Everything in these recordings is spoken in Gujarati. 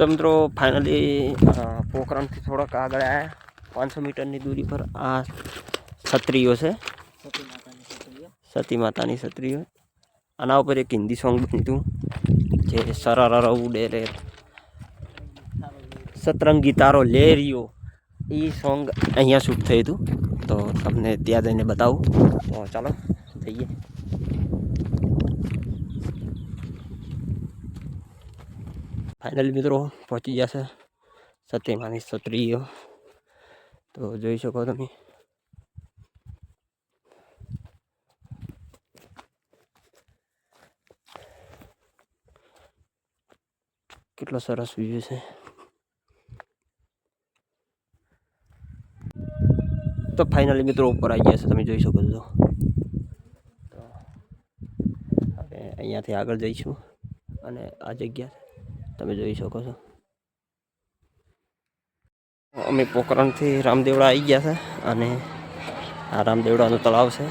तो मित्रों फाइनली पोखरण थी थोड़ा आगे आया 500 मीटर की दूरी पर आ छतरीओ से सती माता छतरीओ आना पर एक हिंदी सॉन्ग बनी तू जे सरारा उड़े रे सतरंगी तारो ले रियो ये सॉन्ग अँ शूट थे तू तो तमने त्या जईने बताऊँ तो चलो जईए। फाइनली मित्रों पहुंची जैसे सती मानी छतरीओ तो જોઈ શકો તમે કેટલો સરસ વ્યૂ છે। तो फाइनली मित्रों ऊपर आई गया છે તમે જોઈ શકો છો। તો હવે અહીંયાથી આગળ જઈશું અને આ જગ્યા તમે જોઈ શકો છો। અમે પોખરણથી રામદેવડા આવી ગયા છે અને આ રામદેવડાનું તળાવ છે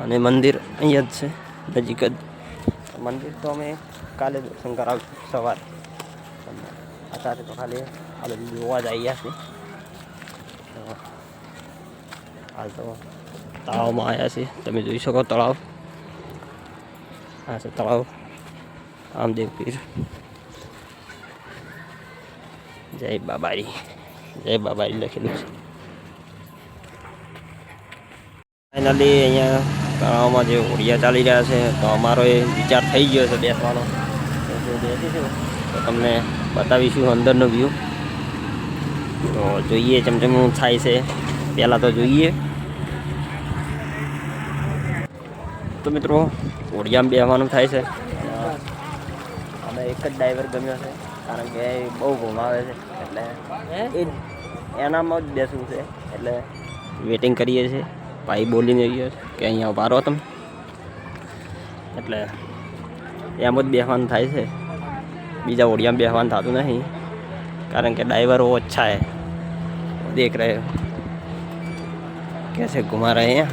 અને મંદિર અહીંયા જ છે નજીક જ। મંદિર તો અમે કાલે દર્શન કરાવ્યું સવારે અત્યારે તો ખાલી આ બધું જોવા જ આવ્યા છે। હાલ તો તળાવમાં આવ્યા છીએ તમે જોઈ શકો તળાવ આ છે તળાવ રામદેવ પીર જય બાબારી લખેલું છે। ફાઇનલી અહીંયા તળાવમાં જે હોડિયા ચાલી રહ્યા છે તો અમારો એ વિચાર થઈ ગયો છે બેસવાનો બેસીશું તો તમને બતાવીશું અંદરનો વ્યૂ। તો જોઈએ ચમચમું થાય છે પહેલાં તો જોઈએ। તો મિત્રો હોડિયામાં બેસવાનું થાય છે અમે એક જ ડ્રાઈવર ગમ્યો છે કારણ કે બહુ ઘુમાવે છે એટલે એનામાં જ બેસવું છે એટલે વેટિંગ કરીએ છીએ। ભાઈ બોલીને ગયો કે અહીંયા ઉભા રહો તમે એટલે એમ જ બેસવાનું થાય છે બીજા હોડિયામાં બેસવાનું થતું નહીં કારણ કે ડ્રાઈવર वो अच्छा है देख रहे हो कैसे घुमा रहे हैं।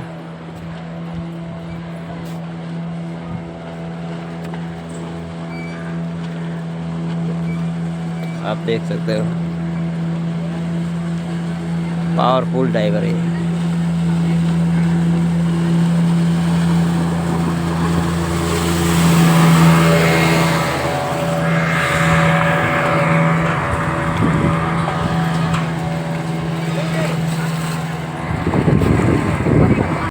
आप देख सकते हो पावरफुल ड्राइवर है।